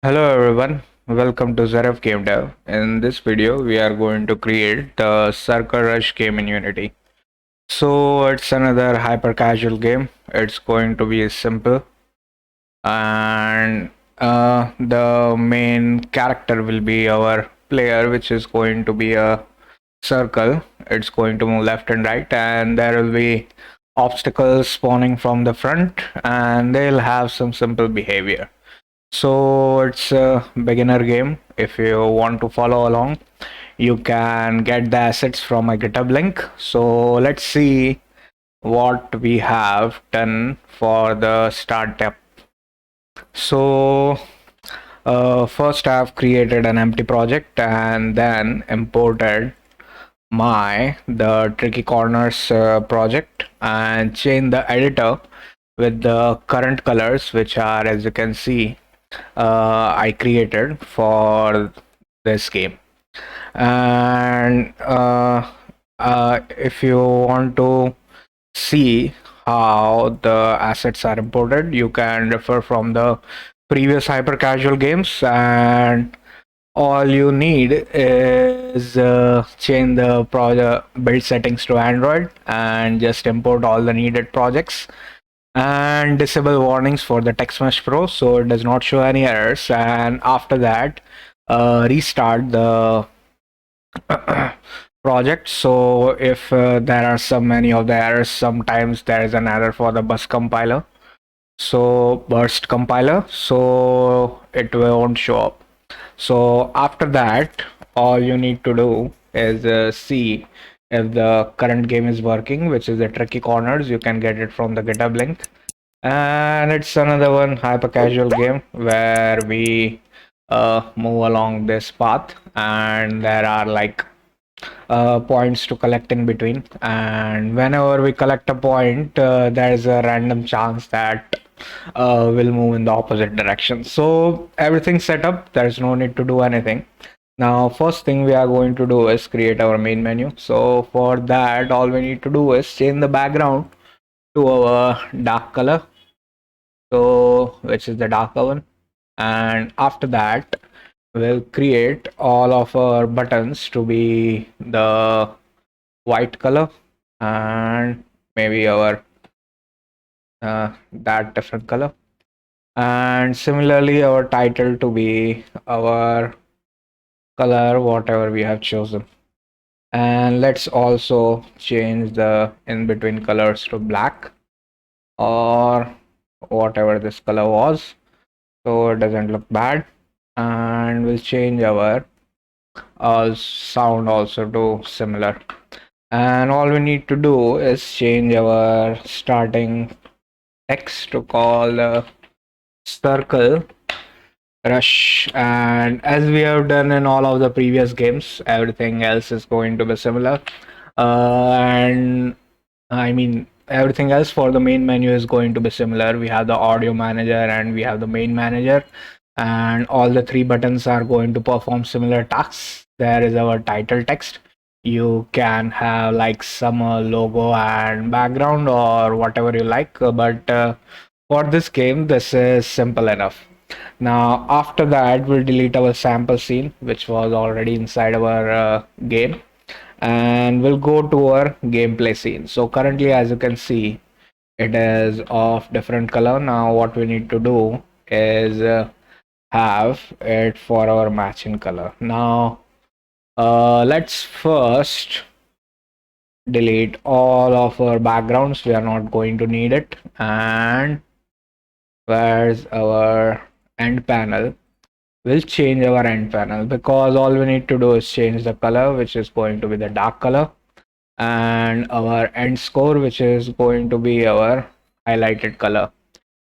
Hello everyone, welcome to Zaref Game Dev. In this video, we are going to create the CircleRush game in Unity. So it's another hyper casual game. It's going to be simple, and the main character will be our player, which is going to be a circle. It's going to move left and right, and there will be obstacles spawning from the front, and they'll have some simple behavior. So it's a beginner game. If you want to follow along, you can get the assets from my GitHub link. So let's see what we have done for the startup. So first I've created an empty project and then imported the tricky corners project and changed the editor with the current colors, which are, as you can see, I created for this game. And if you want to see how the assets are imported, you can refer from the previous hyper casual games, and all you need is change the project build settings to Android and just import all the needed projects and disable warnings for the text mesh pro so it does not show any errors. And after that, restart the project. So if there are so many of the errors, sometimes there is an error for the bus compiler, so burst compiler, so it won't show up. So after that, all you need to do is see if the current game is working, which is the tricky corners. You can get it from the GitHub link. And it's another one hyper casual game where we move along this path, and there are like points to collect in between. And whenever we collect a point, there's a random chance that will move in the opposite direction. So everything's set up, there's no need to do anything. Now, first thing we are going to do is create our main menu. So for that, all we need to do is change the background to our dark color, so which is the darker one. And after that, we'll create all of our buttons to be the white color, and maybe our that different color, and similarly our title to be our color whatever we have chosen. And let's also change the in between colors to black or whatever this color was, so it doesn't look bad. And we'll change our sound also to similar. And all we need to do is change our starting text to call circle rush. And as we have done in all of the previous games, everything else is going to be similar. And I mean, everything else for the main menu is going to be similar. We have the audio manager and we have the main manager, and all the three buttons are going to perform similar tasks. There is our title text. You can have like some logo and background or whatever you like, but for this game, this is simple enough. Now, after that, we'll delete our sample scene, which was already inside our game, and we'll go to our gameplay scene. So currently, as you can see, it is of different color. Now, what we need to do is have it for our matching color. Now, let's first delete all of our backgrounds. We are not going to need it. And where's our end panel? We'll change our end panel because all we need to do is change the color, which is going to be the dark color, and our end score, which is going to be our highlighted color.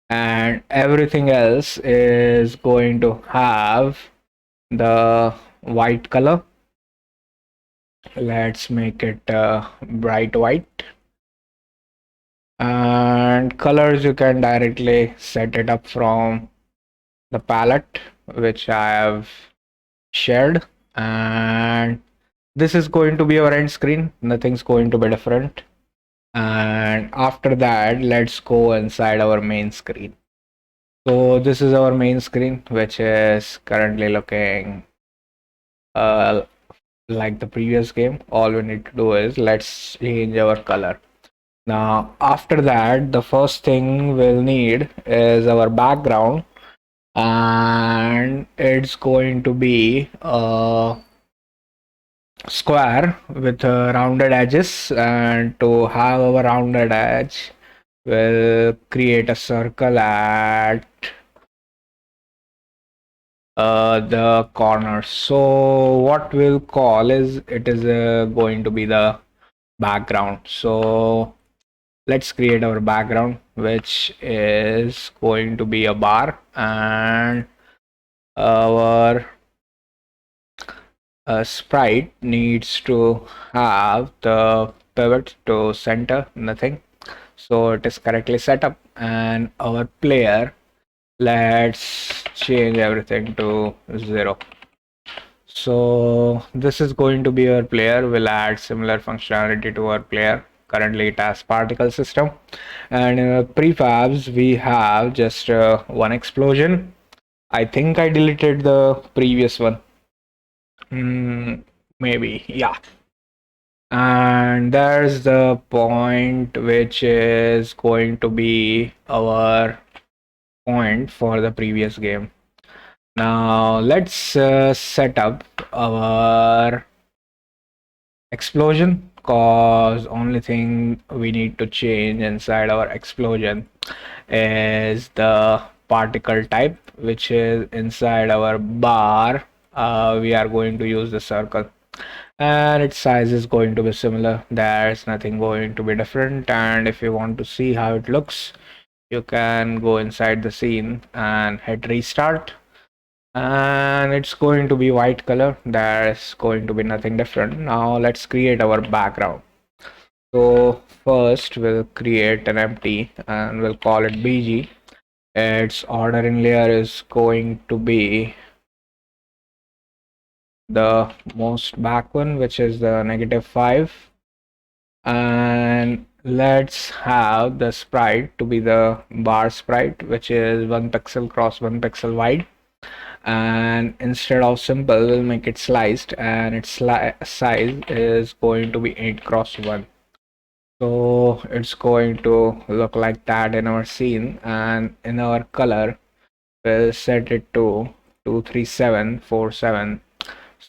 And everything else is going to have the white color. Let's make it bright white. And colors, you can directly set it up from the palette, which I have shared. And this is going to be our end screen. Nothing's going to be different. And after that, let's go inside our main screen. So this is our main screen, which is currently looking uh, like the previous game. All we need to do is let's change our color. Now, after that, the first thing we'll need is our background, and it's going to be a square with rounded edges. And to have our rounded edge, we'll create a circle at the corner. So what we'll call is it is going to be the background. So let's create our background, which is going to be a bar, and our sprite needs to have the pivot to center, nothing. So it is correctly set up, and our player, let's change everything to 0. So this is going to be our player. We'll add similar functionality to our player. Currently it has particle system, and in our prefabs we have just one explosion. I think I deleted the previous one. Maybe, yeah. And there's the point which is going to be our point for the previous game. Now let's set up our explosion, cause only thing we need to change inside our explosion is the particle type, which is inside our bar. We are going to use the circle, and its size is going to be similar. There's nothing going to be different. And if you want to see how it looks, you can go inside the scene and hit restart, and it's going to be white color. There's going to be nothing different. Now let's create our background. So first we'll create an empty and we'll call it bg. Its order in layer is going to be the most back one, which is the -5, and let's have the sprite to be the bar sprite, which is 1 pixel cross 1 pixel wide. And instead of simple, we'll make it sliced, and its size is going to be 8 cross 1. So it's going to look like that in our scene, and in our color we'll set it to 23747,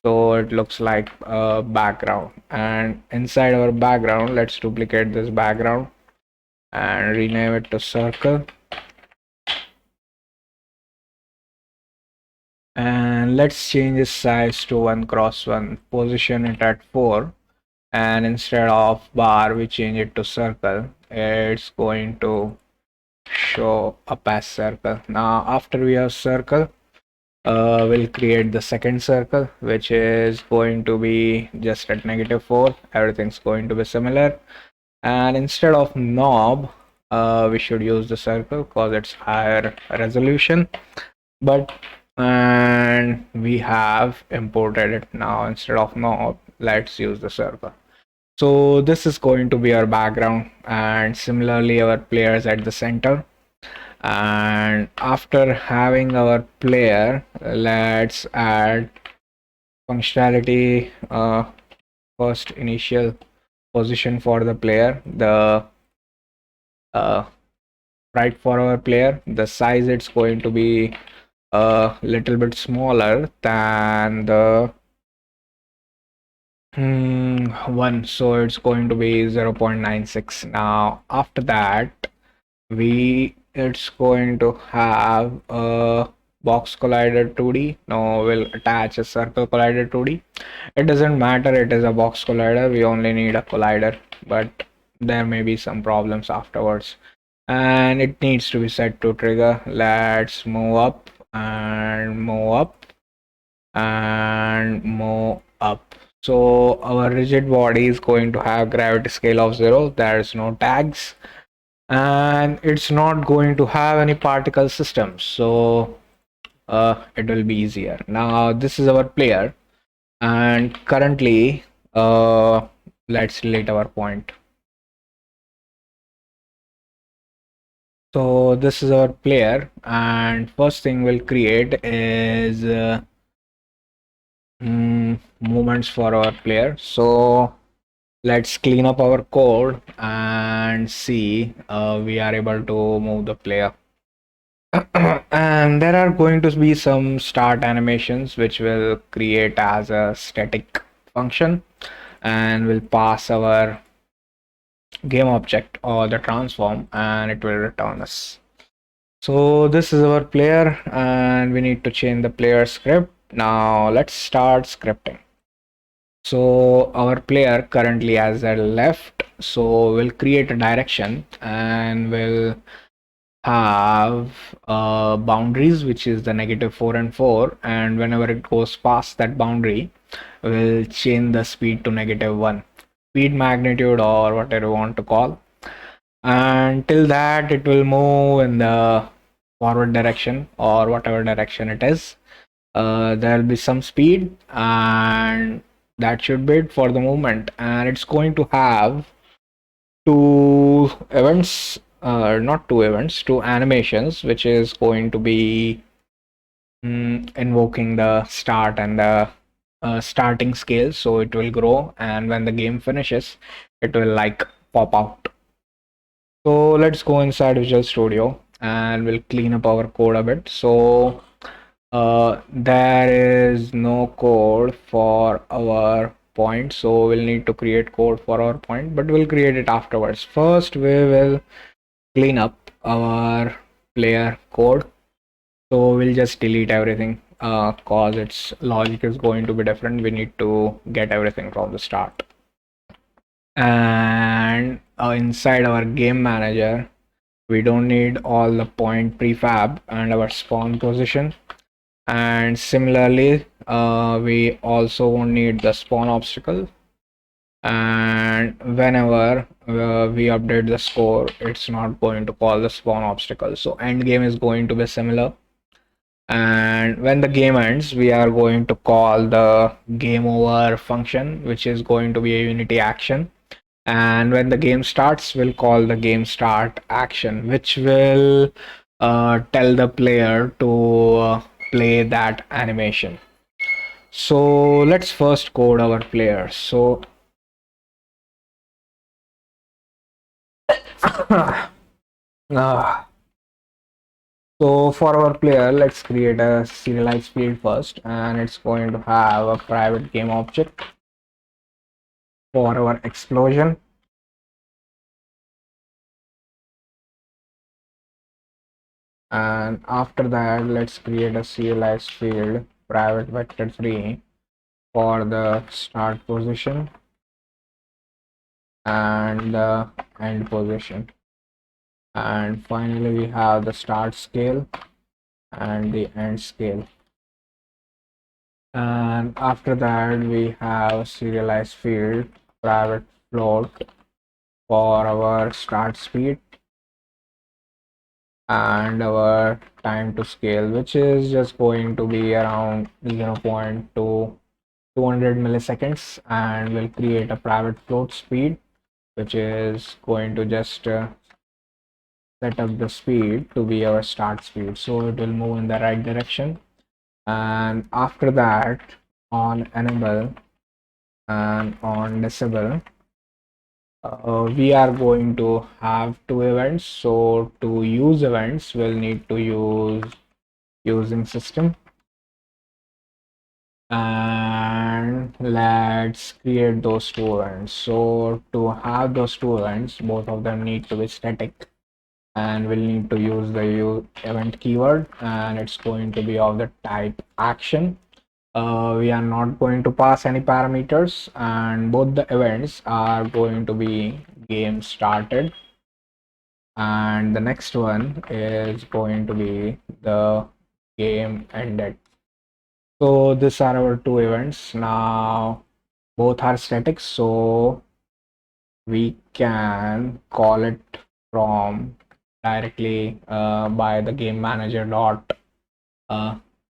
so it looks like a background. And inside our background, let's duplicate this background and rename it to circle, and let's change the size to 1 cross 1, position it at 4, and instead of bar we change it to circle. It's going to show up as circle. Now after we have circle, we'll create the second circle, which is going to be just at -4. Everything's going to be similar, and instead of knob, we should use the circle because it's higher resolution. But and we have imported it. Now instead of knob, let's use the circle. So this is going to be our background, and similarly our players at the center. And after having our player, let's add functionality. First initial position for the player, the right for our player, the size, it's going to be a little bit smaller than the one, so it's going to be 0.96. Now after that, it's going to have a box collider 2D. No, we'll attach a circle collider 2D. It doesn't matter, it is a box collider, we only need a collider, but there may be some problems afterwards. And it needs to be set to trigger. Let's move up and move up and move up. So our rigid body is going to have gravity scale of 0. There's no tags, and it's not going to have any particle systems, so it will be easier. Now this is our player, and currently let's delete our point. So this is our player, and first thing we'll create is movements for our player. So let's clean up our code and see we are able to move the player. And there are going to be some start animations which will create as a static function and will pass our game object or the transform, and it will return us. So this is our player, and we need to change the player script. Now let's start scripting. So our player currently has a left, so we'll create a direction and we'll have boundaries, which is the -4 and 4, and whenever it goes past that boundary we'll change the speed to -1, speed magnitude or whatever you want to call. And till that it will move in the forward direction or whatever direction it is. There'll be some speed, and that should be it for the movement. And it's going to have two events, not two events, two animations, which is going to be invoking the start and the starting scale. So it will grow, and when the game finishes it will like pop out. So let's go inside Visual Studio and we'll clean up our code a bit. So there is no code for our point, so we'll need to create code for our point, but we'll create it afterwards. First we will clean up our player code. So we'll just delete everything cause its logic is going to be different. We need to get everything from the start. And inside our game manager we don't need all the point prefab and our spawn position. And similarly we also won't need the spawn obstacle, and whenever we update the score it's not going to call the spawn obstacle. So end game is going to be similar, and when the game ends we are going to call the game over function, which is going to be a unity action. And when the game starts we'll call the game start action, which will tell the player to play that animation. So let's first code our player. So uh, so for our player let's create a serialized field first, and it's going to have a private game object for our explosion. And after that let's create a serialized field private vector 3 for the start position and the end position. And finally we have the start scale and the end scale. And after that we have serialized field private float for our start speed and our time to scale, which is just going to be around 0.2 200 milliseconds. And we'll create a private float speed, which is going to just set up the speed to be our start speed, so it will move in the right direction. And after that on enable and on disable we are going to have two events. So to use events we'll need to use using system, and let's create those two events. So to have those two events both of them need to be static, and we'll need to use the event keyword, and it's going to be of the type action. We are not going to pass any parameters, and both the events are going to be game started, and the next one is going to be the game ended. So these are our two events. Now both are static, so we can call it from directly by the game manager dot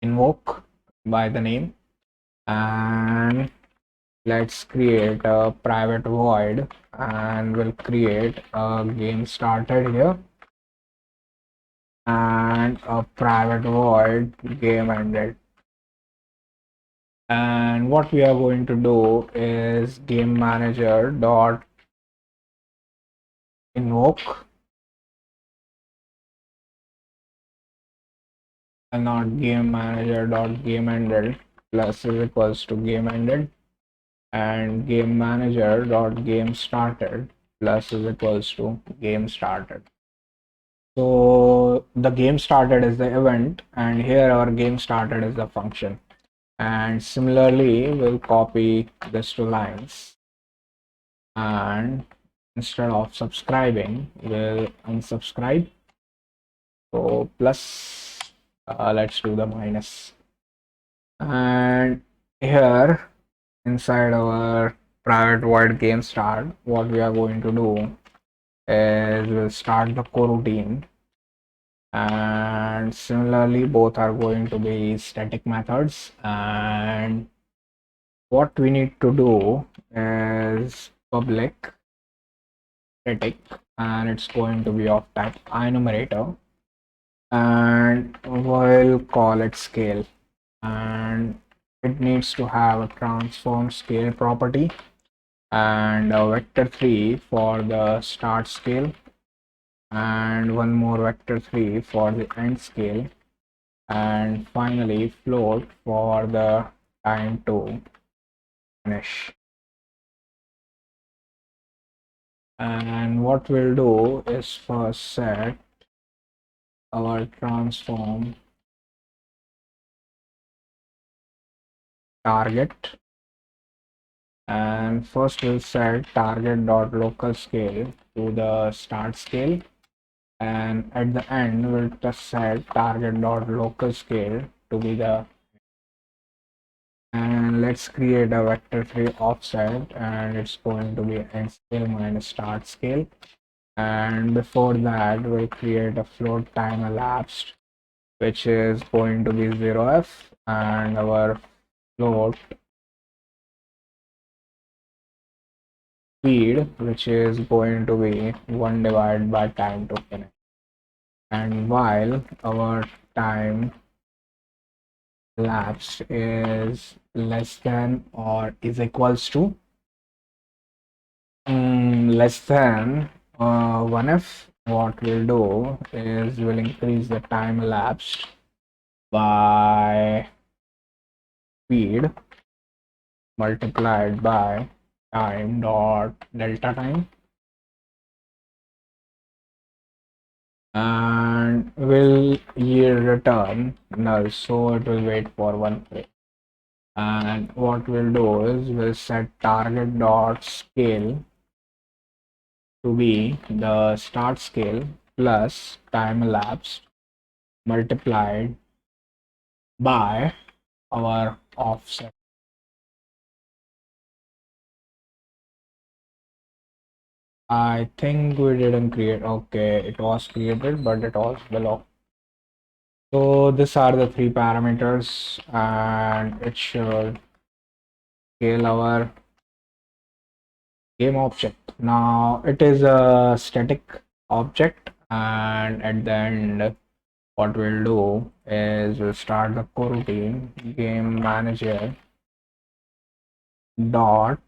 invoke by the name. And let's create a private void, and we'll create a game started here. and a private void game ended. And what we are going to do is game manager dot invoke, and not game manager dot game ended plus is equals to game ended, and game manager dot game started plus is equals to game started. So the game started is the event, and here our game started is the function. And similarly, we'll copy this to lines, and instead of subscribing, we'll unsubscribe. So plus, let's do the minus. And here inside our private void game start, what we are going to do is we'll start the coroutine, and similarly both are going to be static methods. And what we need to do is public static, and it's going to be of type enumerator, and we'll call it scale, and it needs to have a transform scale property and a vector 3 for the start scale and one more vector 3 for the end scale, and finally float for the time to finish. And what we'll do is first set our transform target, and first we'll set target dot local scale to the start scale, and at the end we'll just set target dot local scale to be the, and let's create a vector 3 offset, and it's going to be end scale minus start scale. And before that we'll create a float time elapsed, which is going to be 0f, and our float speed, which is going to be 1 divided by time to finish. And while our time elapsed is less than or is equals to less than 1f, what we'll do is we'll increase the time elapsed by speed multiplied by time dot delta time, and will yield return null, so it will wait for 1 frame. And what we'll do is we'll set target dot scale to be the start scale plus time elapsed multiplied by our offset. I think we didn't create, okay, it was created, but it was below. So these are the three parameters, and it should scale our game object. Now it is a static object, and at the end, what we'll do is we'll start the coroutine game manager dot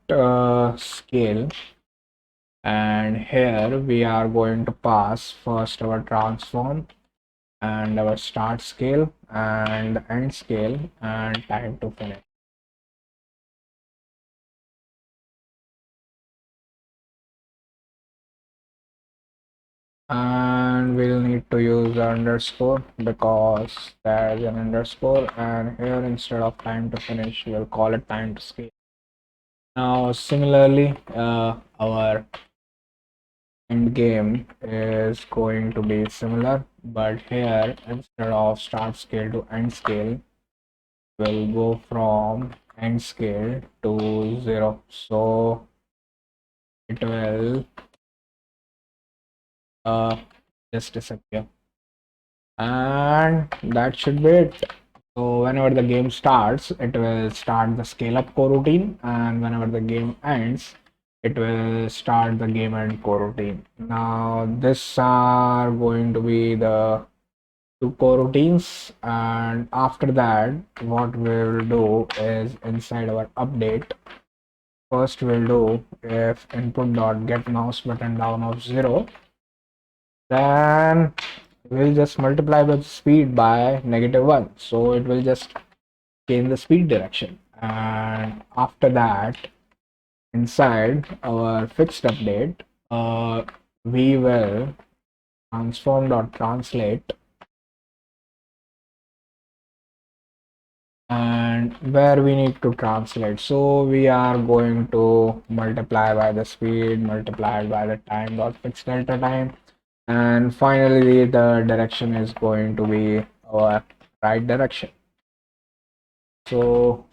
scale, and here we are going to pass first our transform and our start scale and end scale and time to finish. And we'll need to use underscore because there's an underscore, and here instead of time to finish we'll call it time to scale. Now similarly, our end game is going to be similar, but here instead of start scale to end scale we'll go from end scale to 0, so it will just disappear, and that should be it. So whenever the game starts, it will start the scale up coroutine, and whenever the game ends, it will start the game end coroutine. Now this are going to be the to coroutines, and after that what we'll do is inside our update, first we'll do if input dot get mouse button down of 0, then we'll just multiply the speed by -1, so it will just change the speed direction. And after that, inside our fixed update, we will transform dot translate, and where we need to translate, so we are going to multiply by the speed multiplied by the time dot fixed delta time, and finally the direction is going to be our right direction. So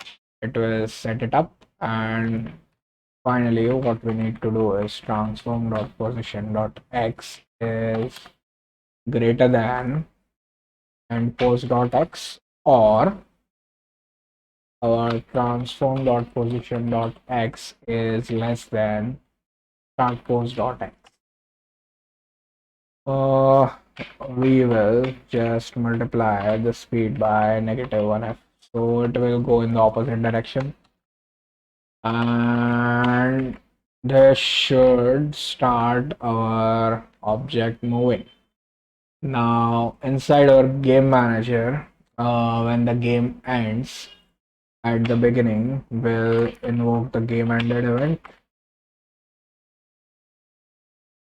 it will set it up, and finally what we need to do is transform dot position dot x is greater than and post dot x, or our transform dot position dot x is less than start post dot x. Uh, we will just multiply the speed by -1f, so it will go in the opposite direction, and this should start our object moving. Now inside our game manager, when the game ends, at the beginning we'll invoke the game ended event,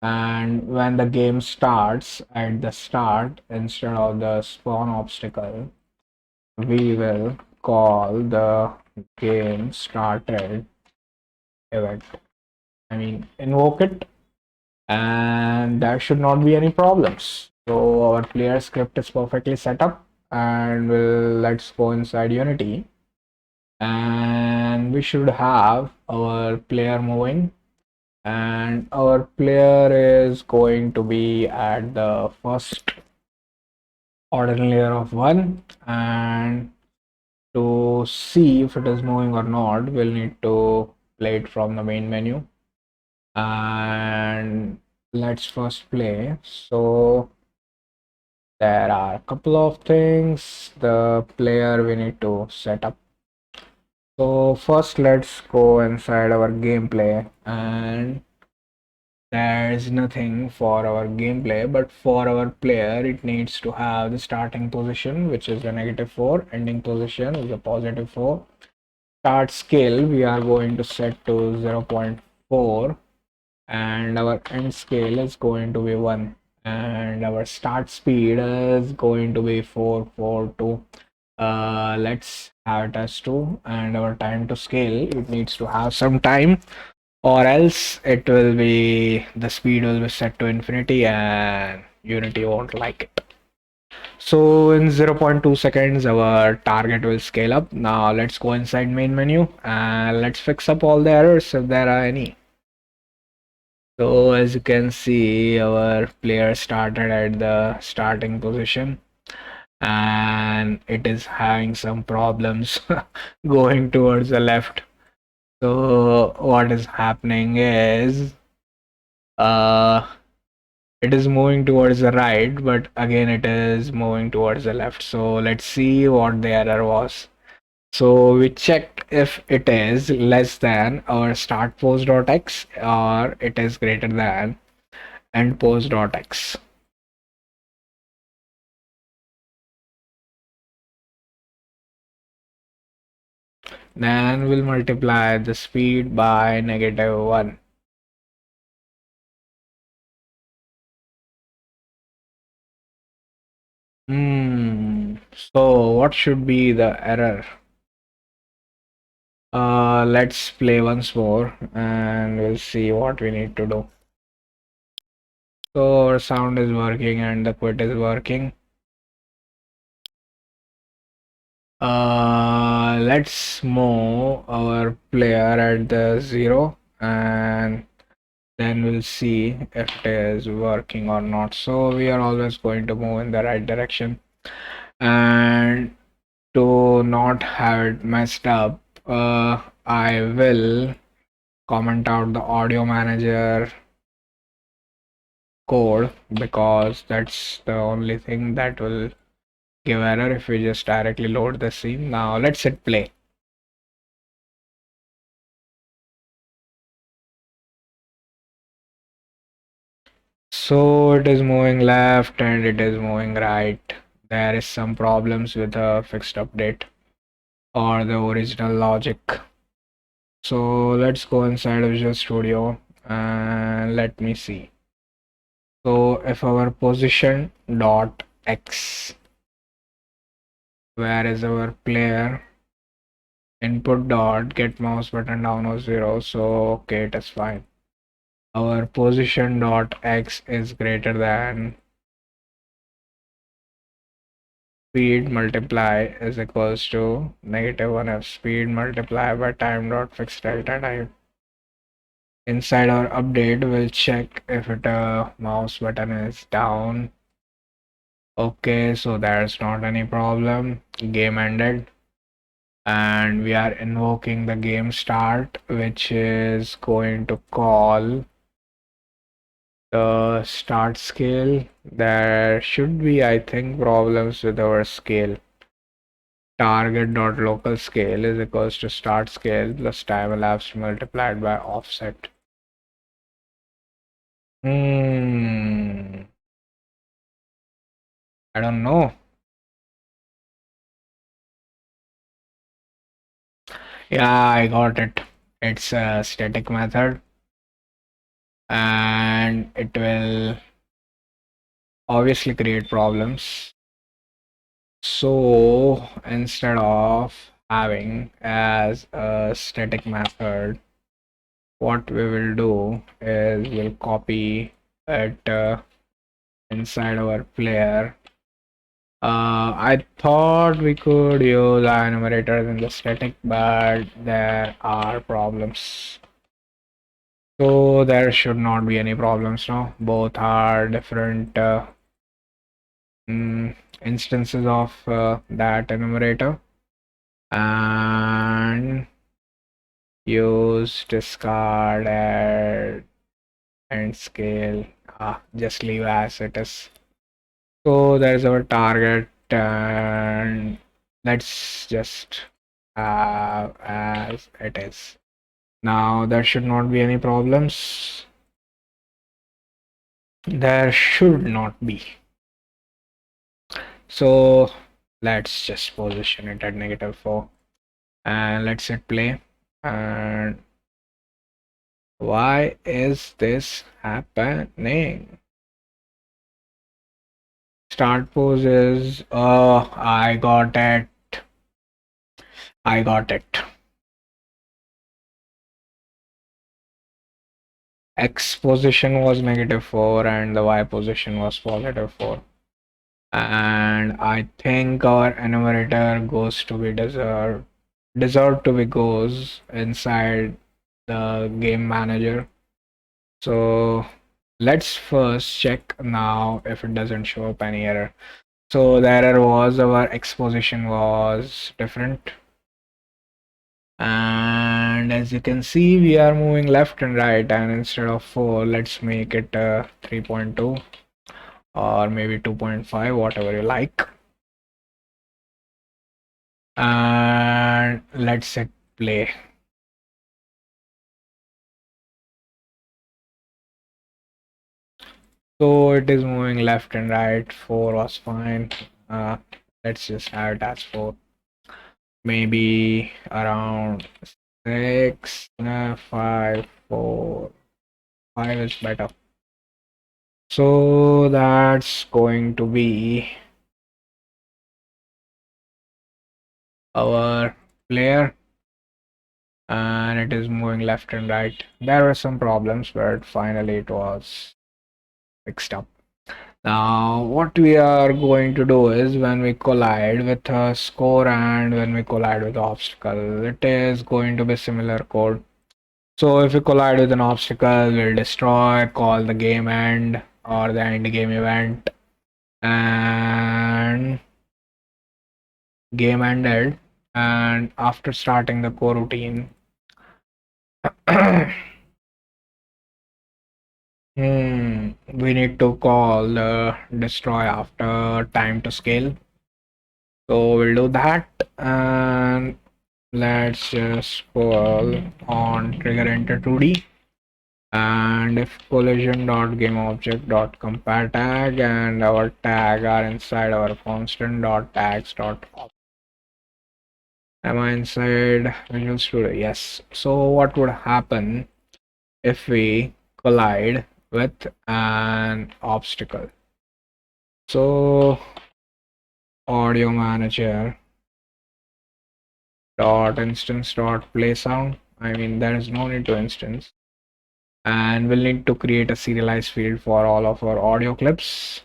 and when the game starts at the start, instead of the spawn obstacle, we will call the game started event. I mean, invoke it, and there should not be any problems. So our player script is perfectly set up, and let's go inside Unity, and we should have our player moving, and our player is going to be at the first ordinal layer of 1, and to see if it is moving or not, we'll need to play it from the main menu, and let's first play. So there are a couple of things the player we need to set up. So first let's go inside our gameplay, and there's nothing for our gameplay, but for our player it needs to have the starting position, which is a -4, ending position is a +4. Start scale we are going to set to 0.4, and our end scale is going to be 1, and our start speed is going to be 442. Let's have it as 2, and our time to scale, it needs to have some time, or else it will be, the speed will be set to infinity and Unity won't like it. So in 0.2 seconds our target will scale up. Now let's go inside main menu and let's fix up all the errors if there are any. So as you can see, our player started at the starting position and it is having some problems going towards the left. So what is happening is uh it is moving towards the right, but again it is moving towards the left. So let's see what the error was. So we checked if it is less than our start post.x or it is greater than end post.x. Then we'll multiply the speed by -1. So what should be the error? Let's play once more and we'll see what we need to do. So our sound is working and the quit is working. Let's move our player at the 0 and then we'll see if it is working or not. So we are always going to move in the right direction, and to not have it messed up, I will comment out the audio manager code because that's the only thing that will give error if we just directly load the scene. Now let's hit play. So it is moving left and it is moving right. There is some problems with the fixed update or the original logic. So let's go inside Visual Studio and let me see. So if our position dot x, where is our player, input dot get mouse button down or 0, so okay, it is fine. Our position dot x is greater than speed multiply is equals to -1 f speed multiply by time dot fixed delta time. Inside our update, we'll check if it mouse button is down. Okay, so there's not any problem. Game ended. And we are invoking the game start, which is going to call the start scale. There should be, I think, problems with our scale. Target.local scale is equals to start scale plus time elapsed multiplied by offset. I don't know. Yeah, I got it. It's a static method and it will obviously create problems. So instead of having as a static method, what we will do is we'll copy it inside our player. I thought we could use enumerators in the static, but there are problems. So there should not be any problems now. Both are different instances of that enumerator. And use, discard, add, and scale. Just leave as it is. So there's our target, and let's just have as it is. Now there should not be any problems. There should not be. So let's just position it at -4 and let's hit play. And why is this happening? Start poses. Oh, I got it. I got it. X position was -4 and the Y position was +4. And I think our enumerator goes to be deserved to be goes inside the game manager. So let's first check now if it doesn't show up any error. So the error was our X position was different. And as you can see, we are moving left and right, and instead of 4, let's make it 3.2 or maybe 2.5, whatever you like. And let's hit play. So it is moving left and right. 4 was fine. Let's just have it as 4. Maybe around 6, 5, 4. 5 is better. So that's going to be our player, and it is moving left and right. There were some problems, but finally it was fixed up. Now what we are going to do is when we collide with a score and when we collide with obstacle, it is going to be similar code. So if we collide with an obstacle, we'll destroy, call the game end or the end game event, and game ended. And after starting the coroutine, we need to call the destroy after time to scale. So we'll do that, and let's just call on trigger enter 2D, and if collision dot game object dot compare tag and our tag are inside our constant dot tags dot am I inside Visual Studio? Yes. So what would happen if we collide with an obstacle? So audio manager dot instance dot play sound. I mean, there is no need to instance, and we'll need to create a serialized field for all of our audio clips.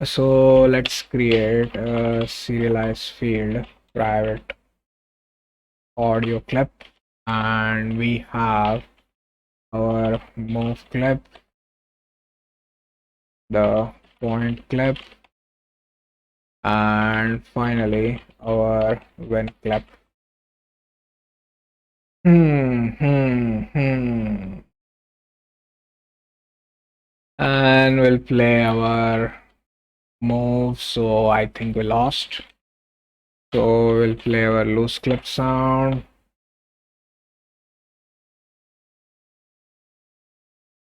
So let's create a serialized field private audio clip, and we have our move clip, the point clip, and finally our when clip. Hmm. And we'll play our move. So I think we lost. So we'll play our loose clip sound.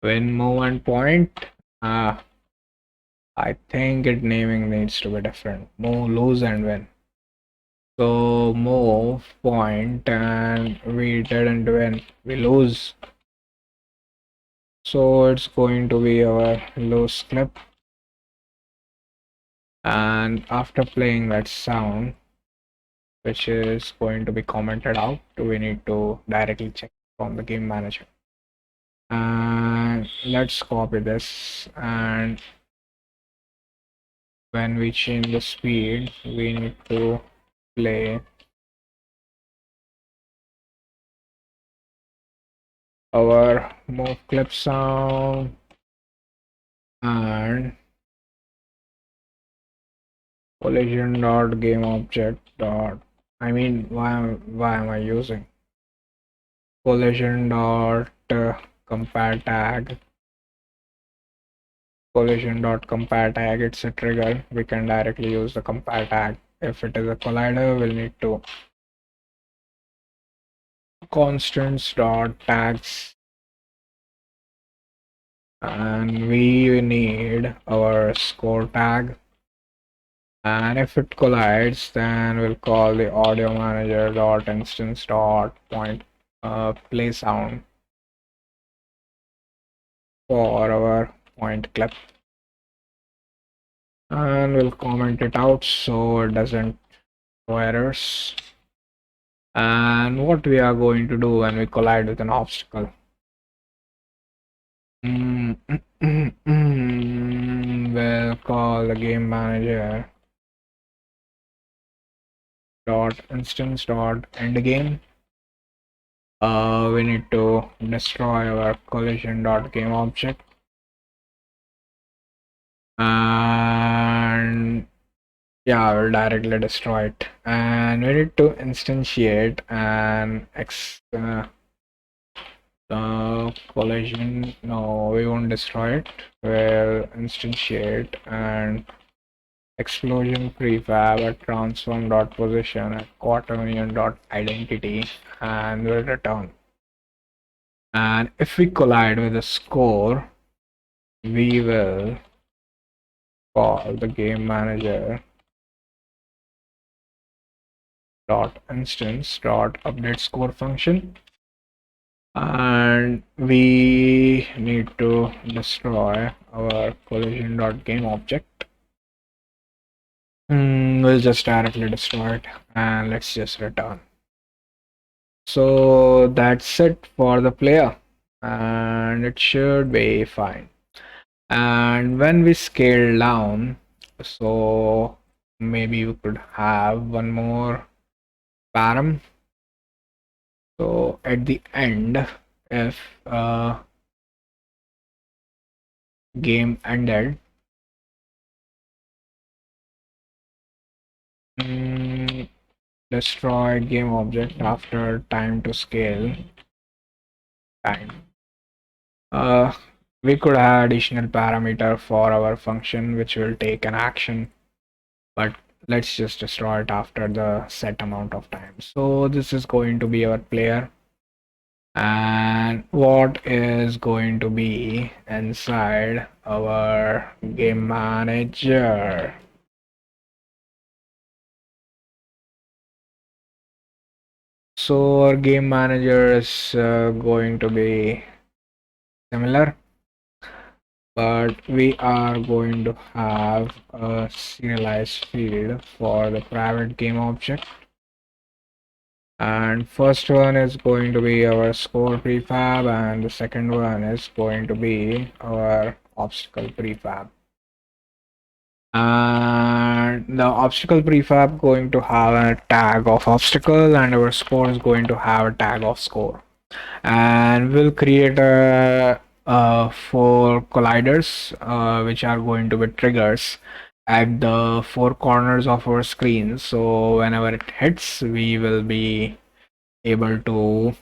When move and point. I think it naming needs to be different. Move, lose, and win. So move, point, and we didn't win. We lose. So it's going to be our loose clip. And after playing that sound, which is going to be commented out, we need to directly check from the game manager. And let's copy this, and when we change the speed, we need to play our move clip sound and collision dot game object dot, I mean, why am I using collision dot compare tag, collision dot compare tag? It's a trigger, we can directly use the compare tag. If it is a collider, we'll need to constants dot tags, and we need our score tag. And if it collides, then we'll call the audio manager dot instance dot point play sound for our point clip, and we'll comment it out so it doesn't show errors. And what we are going to do when we collide with an obstacle, we'll call the game manager dot instance dot end game. We need to destroy our collision dot game object, and yeah, we'll directly destroy it. And we need to instantiate an collision. No, we won't destroy it. We'll instantiate an explosion prefab at transform dot position at quaternion dot identity, and we'll return. And if we collide with a score, we will call the game manager dot instance dot update score function, and we need to destroy our collision dot game object. We'll just directly destroy it, and let's just return. So that's it for the player, and it should be fine. And when we scale down, so maybe we could have one more param. So at the end, if game ended, destroy game object after time to scale time. Uh, we could add additional parameter for our function which will take an action. but let's just destroy it after the set amount of time. So this is going to be our player, and what is going to be inside our game manager. So our game manager is going to be similar, but we are going to have a serialized field for the private game object. And first one is going to be our score prefab, and the second one is going to be our obstacle prefab. And the obstacle prefab going to have a tag of obstacle, and our score is going to have a tag of score. And we'll create four colliders, which are going to be triggers at the four corners of our screen. So whenever it hits, we will be able to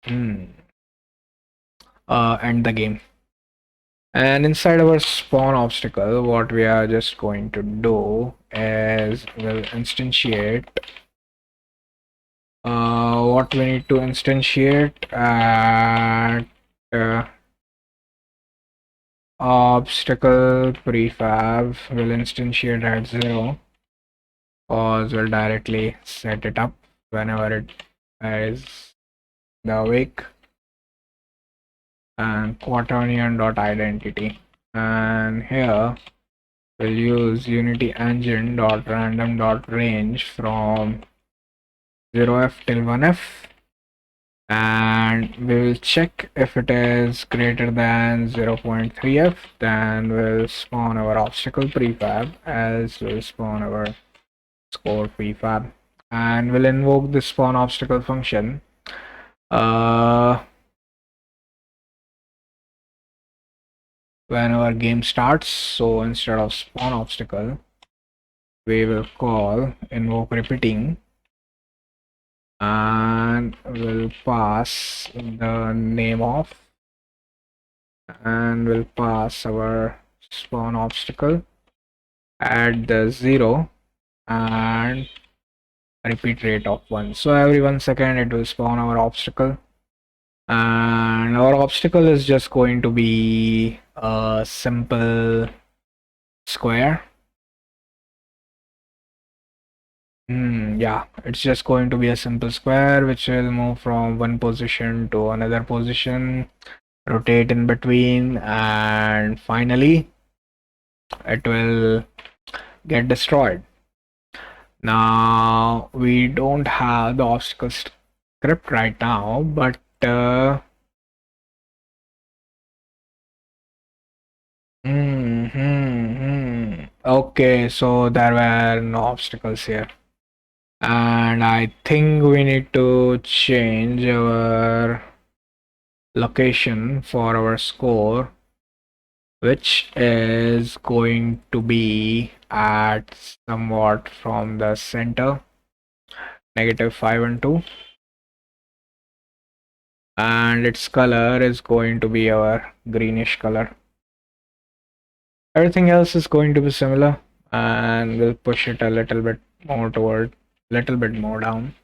end the game. And inside our spawn obstacle, what we are just going to do is we'll instantiate what we need to instantiate at obstacle prefab. Will instantiate at 0, or we'll directly set it up whenever it is the awake. And quaternion.identity, and here we'll use unity engine.random.range from 0f till 1f, and we will check if it is greater than 0.3f, then we'll spawn our obstacle prefab, as we'll spawn our score prefab, and we'll invoke the spawn obstacle function when our game starts. So instead of spawn obstacle, we will call invoke repeating, and we'll pass the name of, and we'll pass our spawn obstacle at the 0 and repeat rate of 1. So every 1 second it will spawn our obstacle, and our obstacle is just going to be a simple square. Yeah, it's just going to be a simple square which will move from one position to another position, rotate in between, and finally it will get destroyed. Now we don't have the obstacle script right now, but okay, so there were no obstacles here. And I think we need to change our location for our score, which is going to be at somewhat from the center, -5 and 2. And its color is going to be our greenish color. Everything else is going to be similar, and we'll push it a little bit more toward, little bit more down,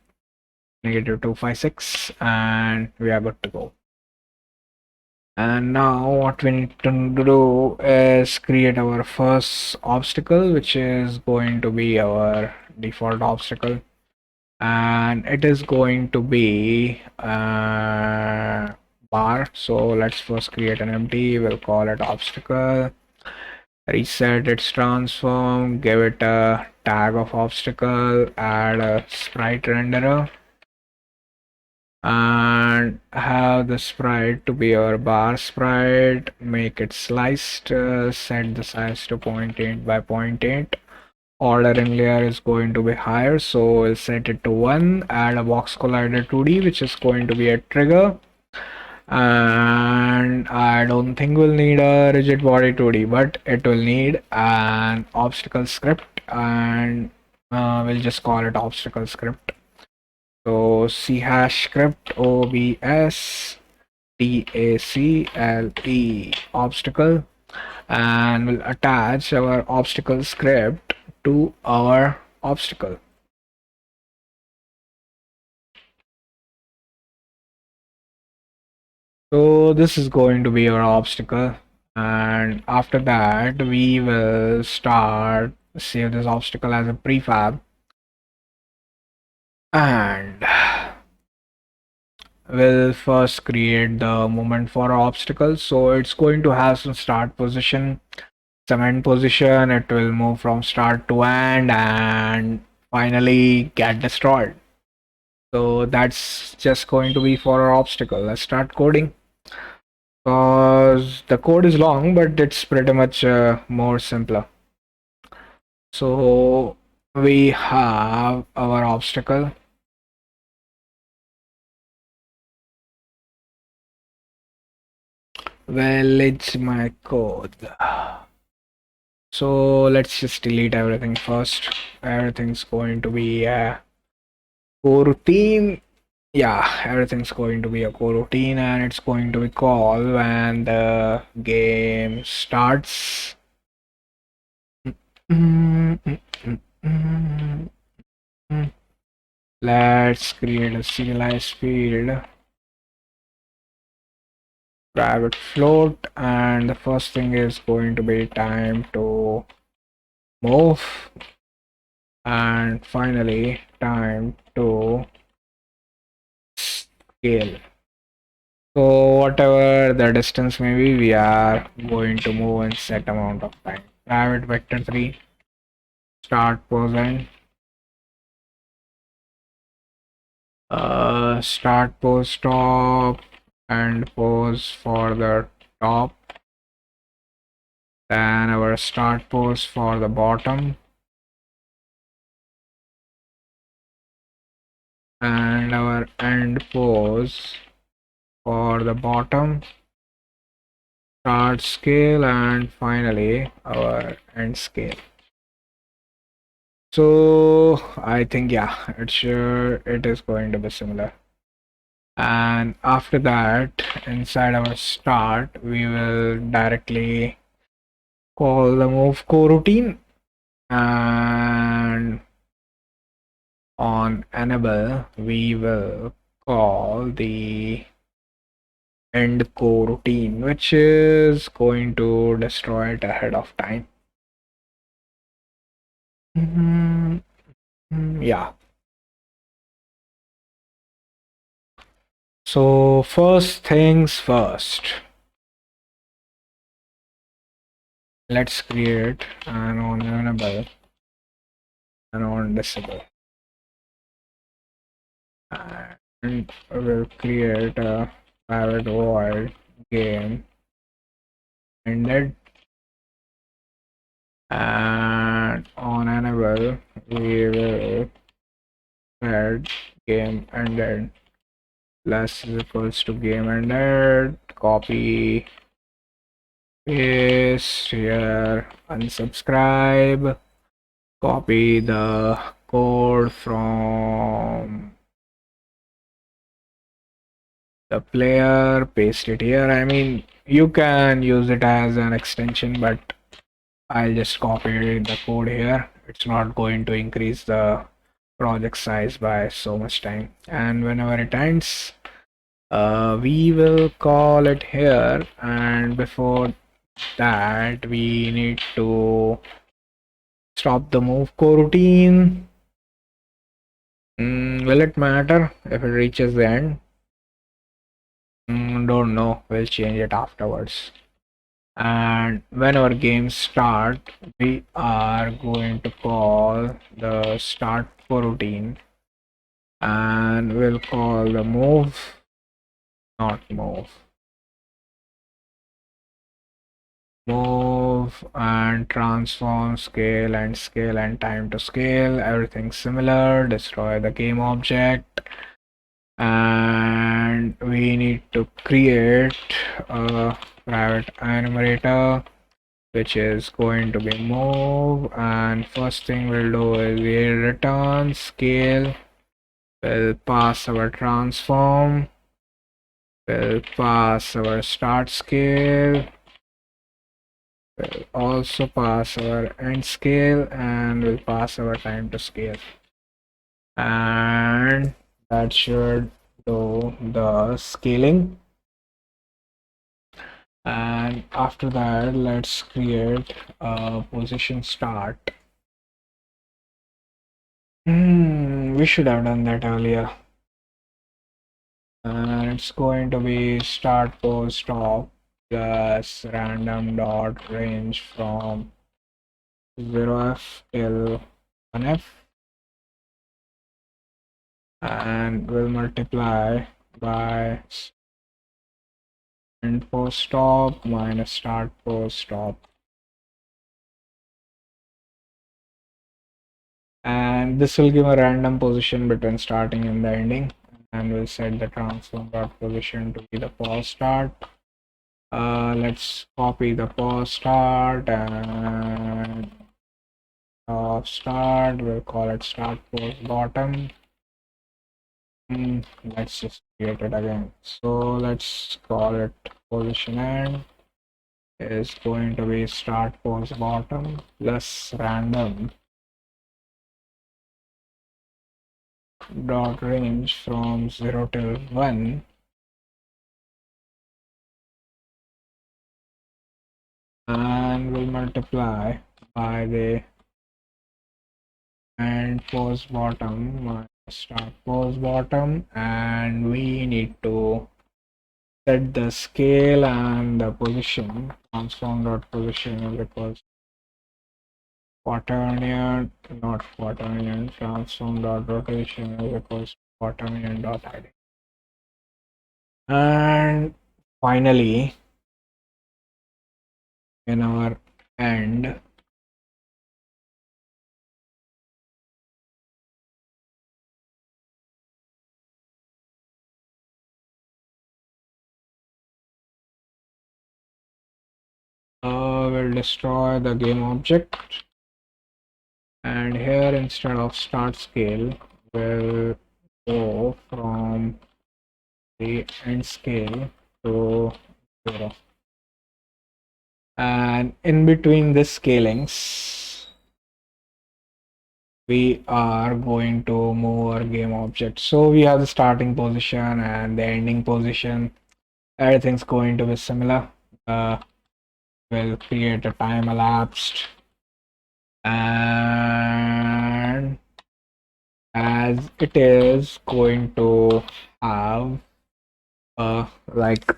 -256, and we are good to go. And now what we need to do is create our first obstacle, which is going to be our default obstacle, and it is going to be a bar. So let's first create an empty, we'll call it obstacle, reset its transform, give it a tag of obstacle, add a sprite renderer, and have the sprite to be our bar sprite, make it sliced, set the size to 0.8 by 0.8. Order in layer is going to be higher, so we'll set it to 1. Add a box collider 2D, which is going to be a trigger, and I don't think we'll need a rigid body 2D, but it will need an obstacle script, and we'll just call it obstacle script. So ch script obs tacle obstacle, and we'll attach our obstacle script to our obstacle. So this is going to be our obstacle, and after that we will start save this obstacle as a prefab, and we'll first create the movement for our obstacle. So it's going to have some start position, some end position. It will move from start to end and finally get destroyed. So that's just going to be for our obstacle. Let's start coding, because the code is long, but it's pretty much more simpler. So we have our obstacle. Well, it's my code. So let's just delete everything first. Everything's going to be a coroutine. Yeah, everything's going to be a coroutine, and it's going to be called when the game starts. Let's create a serialized field, private float, and the first thing is going to be time to move, and finally time to scale. So whatever the distance may be, we are going to move in set amount of time. Private vector 3, start pose end, start pose top, and pose for the top, then our start pose for the bottom, and our end pose for the bottom, start scale, and finally our end scale. So I think, yeah, it is going to be similar. And after that, inside our start, we will directly call the move coroutine, and on enable we will call the end coroutine, which is going to destroy it ahead of time. Yeah. So first things first, let's create an on enable and on disable, and we'll create a private void game ended, and on enable we will add game ended plus is equals to game ended, copy, paste here, unsubscribe, copy the code from the player, paste it here. I mean, you can use it as an extension, but I'll just copy the code here. It's not going to increase the project size by so much time. And whenever it ends, we will call it here, and before that we need to stop the move coroutine. Will it matter if it reaches the end? Don't know, we'll change it afterwards. And when our game start, we are going to call the start coroutine, and we'll call the move, not move and transform, scale and time to scale, everything similar, destroy the game object, and we need to create a private enumerator which is going to be move, and first thing we'll do is we return scale, we'll pass our transform, we'll pass our start scale, We'll also pass our end scale and we'll pass our time to scale. And that should do the scaling. And after that, let's create a position start. We should have done that earlier. And it's going to be start pose stop plus random dot range from 0f till 1f, and we'll multiply by end pose stop minus start pose stop. And this will give a random position between starting and the ending, and we'll set the transform dot position to be the pause start. Let's copy the pause start and start, we'll call it start pose bottom. Let's just create it again. So let's call it position end is going to be start pose bottom plus random dot range from 0 till 1, and we'll multiply by the end pose bottom minus start pose bottom, and we need to set the scale and the position. Transform dot position is equals quaternion, not quaternion. Transform dot rotation is equals to quaternion dot id. And finally, in our end, we'll destroy the game object, and here instead of start scale, we'll go from the end scale to 0. And in between this scalings, we are going to move our game object. So we have the starting position and the ending position. Everything's going to be similar. We'll create a time elapsed, and as it is going to have like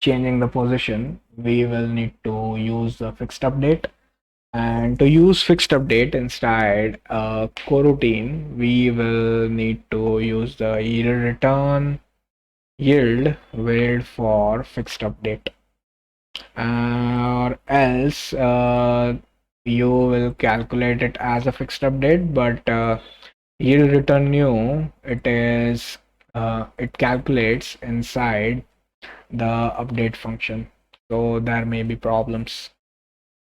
changing the position, we will need to use the fixed update. And to use fixed update inside a coroutine, we will need to use the yield return yield wait for fixed update, or else you will calculate it as a fixed update, but yield return new, it calculates inside the update function, so there may be problems.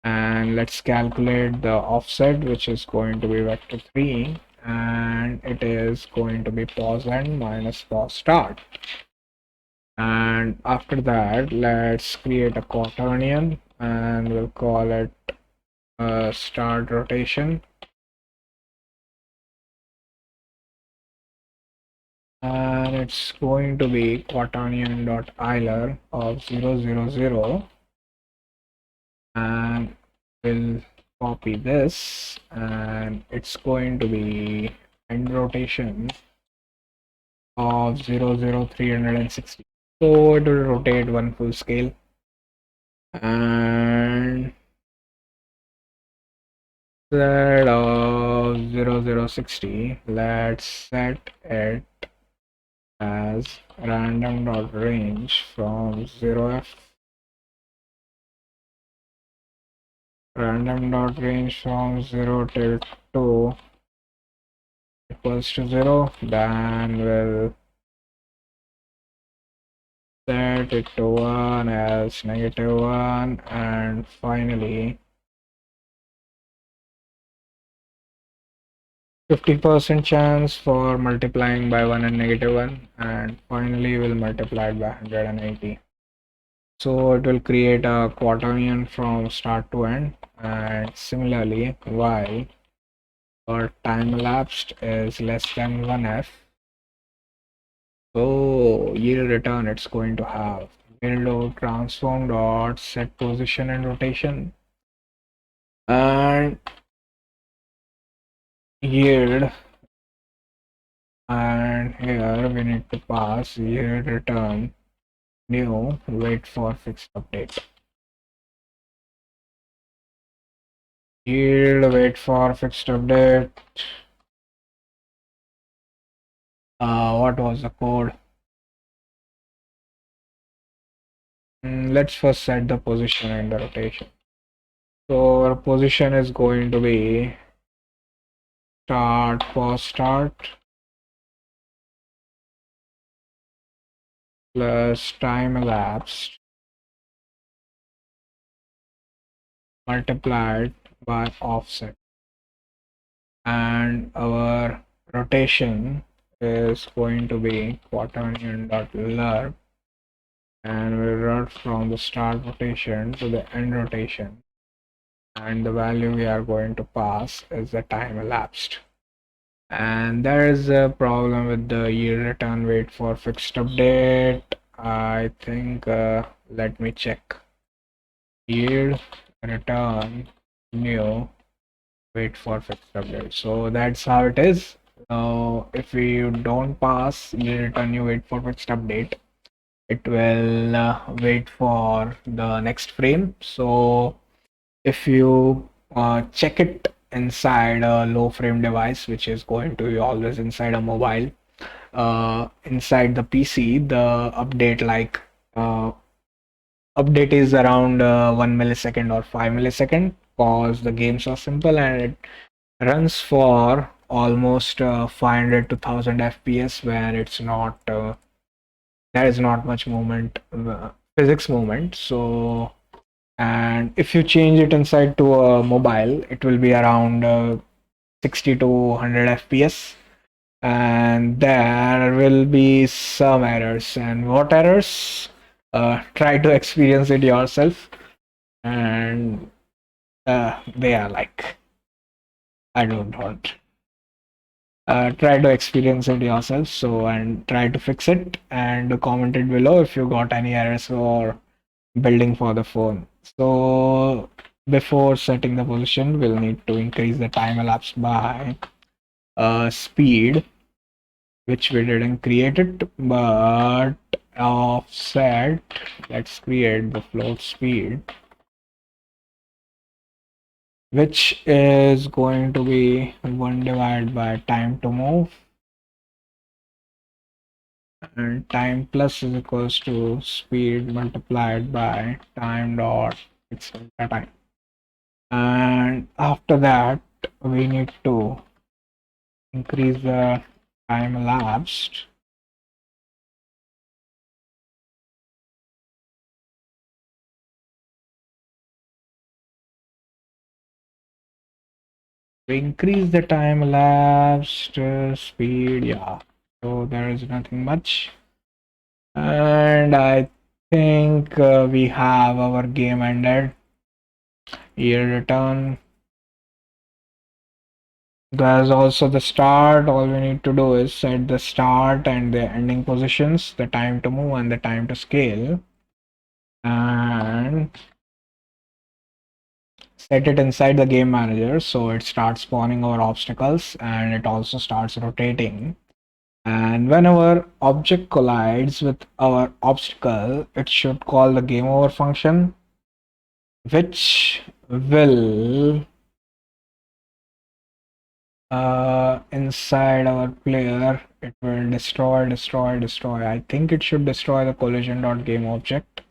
And let's calculate the offset, which is going to be vector 3, and it is going to be pause end minus pause start. And after that, let's create a quaternion and we'll call it start rotation, and it's going to be quaternion dot Euler of 0 0 0, and we'll copy this, and it's going to be end rotation of 0 0 360. So it will rotate one full scale, and instead of 0 0 60, let's set it as random dot range from 0f, random dot range from 0 till 2 equals to 0. Then we'll set it to 1 as -1, and finally 50% chance for multiplying by 1 and -1, and finally we'll multiply it by 180. So it will create a quaternion from start to end. And similarly, while our time elapsed is less than 1f, so yield return it's going to have yield dot transform dot set position and rotation, and yield, and here we need to pass yield return new wait for fixed update. Yield wait for fixed update. What was the code? Let's first set the position and the rotation. So our position is going to be start pause start plus time elapsed multiplied by offset, and our rotation is going to be quaternion dot lerp, and we run from the start rotation to the end rotation, and the value we are going to pass is the time elapsed. And there is a problem with the yield return wait for fixed update. I think let me check. Yield return new wait for fixed update. So that's how it is. Now if we don't pass yield return new wait for fixed update, it will wait for the next frame. So if you check it inside a low frame device, which is going to be always inside a mobile, inside the PC, the update uh, update is around 1 millisecond or 5 millisecond, because the games are simple and it runs for almost 500 to 1000 FPS, where it's not there is not much movement, physics movement. So, and if you change it inside to a mobile, it will be around 60 to 100 FPS, and there will be some errors. And what errors? Try to experience it yourself, and they are like, I don't want. Try to experience it yourself. So, and try to fix it and comment it below if you got any errors or building for the phone. So before setting the position, we'll need to increase the time elapsed by speed, which we didn't create it, but offset. Let's create the float speed, which is going to be 1 divided by time to move, and time plus is equals to speed multiplied by time dot its delta time. And after that, we need to increase the time elapsed we increase the time elapsed speed, yeah. So there is nothing much, and I think we have our game ended. Here return. There's also the start. All we need to do is set the start and the ending positions, the time to move and the time to scale, and set it inside the game manager so it starts spawning our obstacles, and it also starts rotating. And whenever object collides with our obstacle, it should call the game over function, which will inside our player, it will destroy. I think it should destroy the collision dot game object.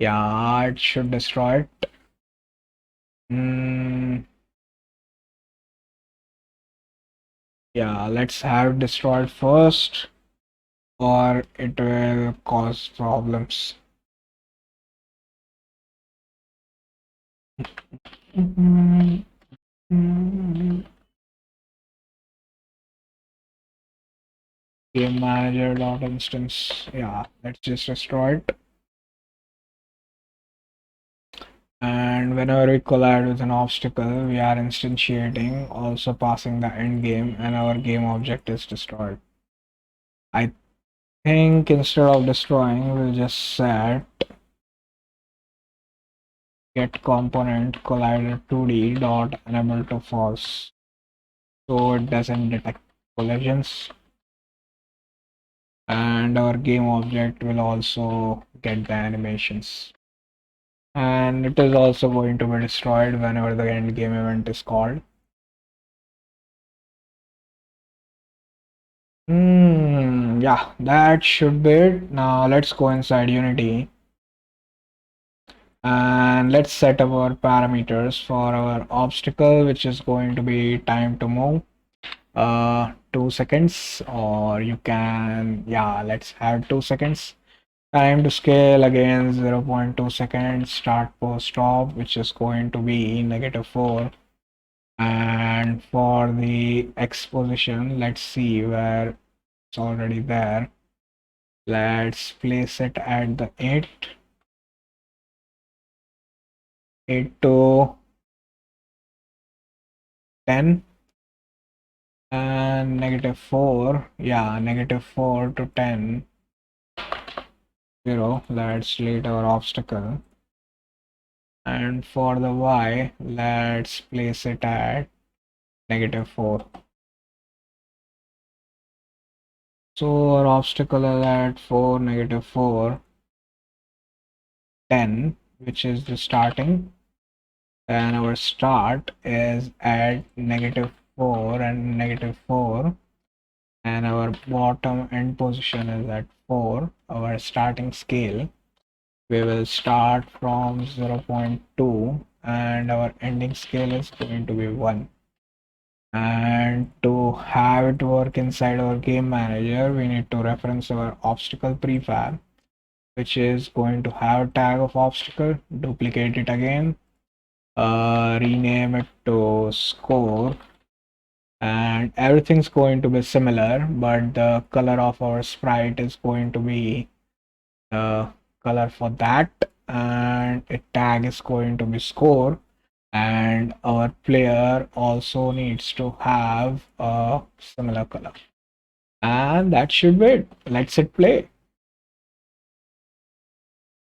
Yeah, it should destroy it. Yeah, let's have destroyed first, or it will cause problems. Game manager dot instance. Yeah, let's just destroy it. And whenever we collide with an obstacle, we are instantiating, also passing the end game, and our game object is destroyed. I think instead of destroying, we'll just set get component collider 2D dot enable to false, so it doesn't detect collisions, and our game object will also get the animations. And it is also going to be destroyed whenever the end game event is called. Yeah, that should be it. Now let's go inside Unity and let's set up our parameters for our obstacle, which is going to be time to move, 2 seconds, or you can, yeah, let's have 2 seconds. Time to scale again 0.2 seconds. Start post stop, which is going to be -4. And for the X position, let's see where it's already there. Let's place it at the 8 to 10, and -4. Yeah, -4 to 10, 0. Let's delete our obstacle. And for the Y, let's place it at -4. So our obstacle is at 4, -4, 10, which is the starting. And our start is at -4 and -4, and our bottom end position is at 4. Our starting scale, we will start from 0.2 and our ending scale is going to be 1. And to have it work inside our game manager, we need to reference our obstacle prefab, which is going to have a tag of obstacle, duplicate it again, rename it to score, and everything's going to be similar, but the color of our sprite is going to be the color for that, and a tag is going to be score, and our player also needs to have a similar color. And that should be it. Let's hit play.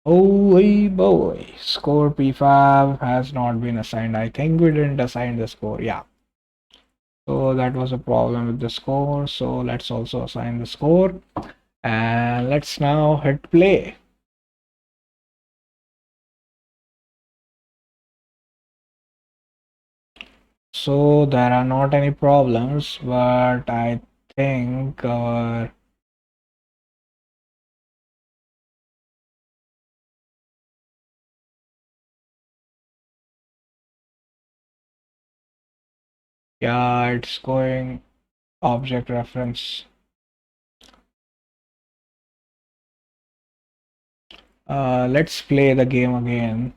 Oh boy, score prefab has not been assigned. I think we didn't assign the score. Yeah. So that was a problem with the score. So let's also assign the score. And let's now hit play. So there are not any problems, but I think our yeah, it's going object reference. Let's play the game again.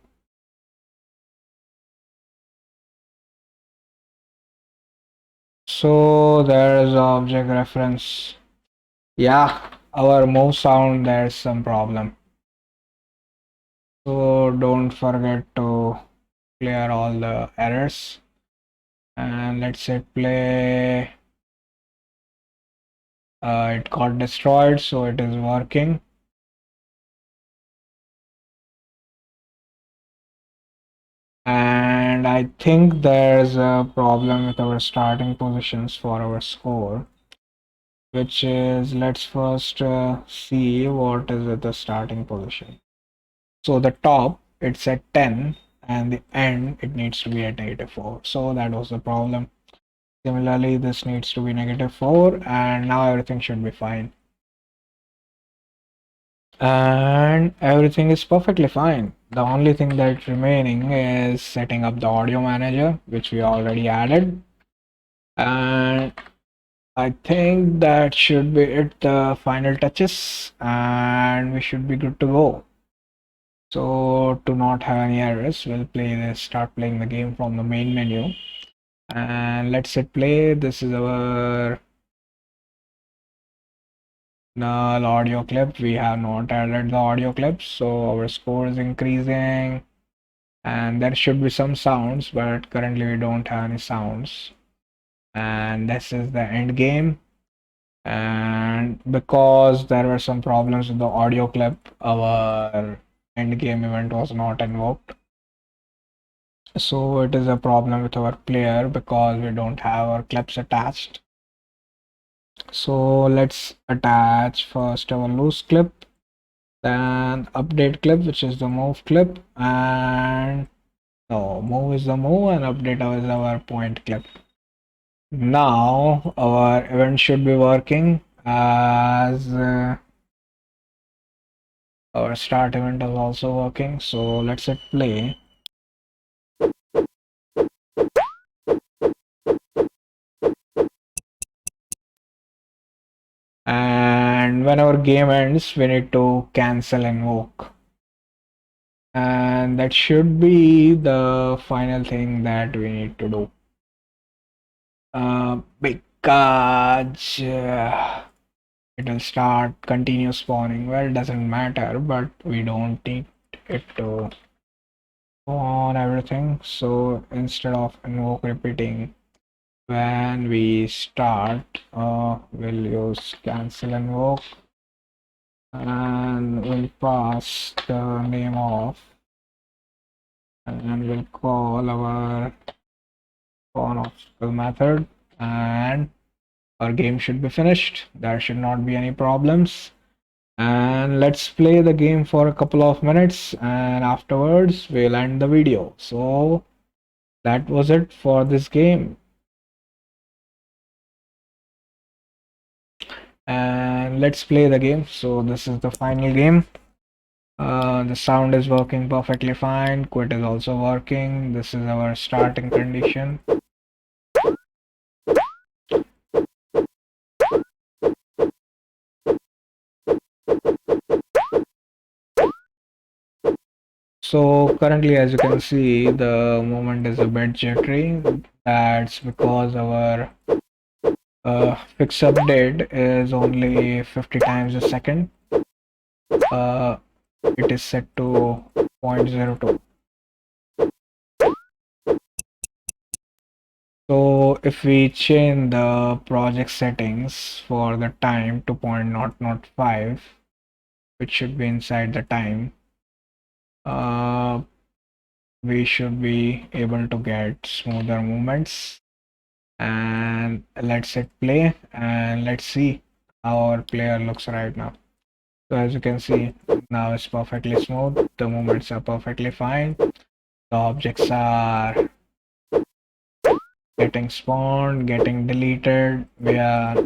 So there is object reference. Yeah, our move sound, there's some problem. So don't forget to clear all the errors. And let's hit play. It got destroyed, so it is working. And I think there's a problem with our starting positions for our score, which is, let's first see what is at the starting position. So the top, it's at 10, and the end, it needs to be at -4. So that was the problem. Similarly, this needs to be -4, and now everything should be fine. And everything is perfectly fine. The only thing that's remaining is setting up the audio manager, which we already added. And I think that should be it, the final touches, and we should be good to go. So to not have any errors, we'll start playing the game from the main menu. And let's hit play. This is our null audio clip. We have not added the audio clips, so our score is increasing. and there should be some sounds, but currently we don't have any sounds. And this is the end game. And because there were some problems with the audio clip, our end game event was not invoked. So it is a problem with our player because we don't have our clips attached. So let's attach first our loose clip, then update clip, which is the move clip, and no, move is the move and update is our point clip. Now our event should be working as our start event is also working. So let's hit play. And when our game ends, we need to cancel invoke. And that should be the final thing that we need to do. Because it will start continue spawning. Well, it doesn't matter, but we don't need it to go on everything. So instead of invoke repeating, when we start, we'll use cancel invoke and we'll pass the name of, and we'll call our on obstacle method, and our game should be finished. There should not be any problems. And let's play the game for a couple of minutes, and afterwards we'll end the video. So that was it for this game. And let's play the game. So this is the final game. The sound is working perfectly fine. Quit is also working. This is our starting condition. So currently, as you can see, the movement is a bit jittery. That's because our fix update is only 50 times a second. It is set to 0.02. So if we change the project settings for the time to 0.005, which should be inside the time, we should be able to get smoother movements. And let's hit play and let's see how our player looks right now. So as you can see, now it's perfectly smooth. The movements are perfectly fine. The objects are getting spawned, getting deleted. We are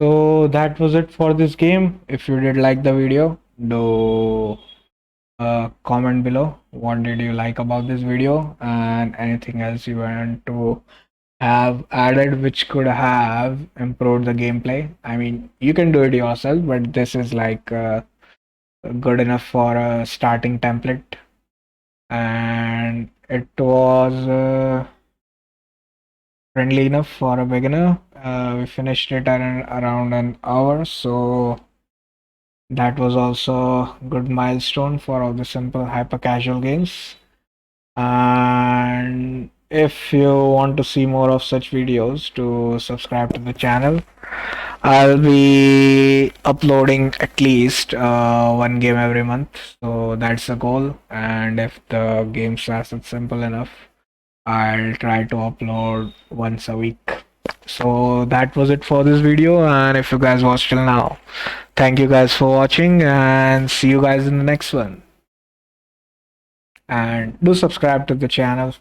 so that was it for this game. If you did like the video, do comment below what did you like about this video and anything else you want to have added which could have improved the gameplay. I mean, you can do it yourself, but this is like good enough for a starting template, and it was friendly enough for a beginner. We finished it in around an hour, so that was also a good milestone for all the simple hyper casual games. And if you want to see more of such videos, to subscribe to the channel. I'll be uploading at least one game every month, so that's the goal. And if the game starts it simple enough, I'll try to upload once a week. So that was it for this video, and if you guys watched till now, thank you guys for watching, and see you guys in the next one. And do subscribe to the channel.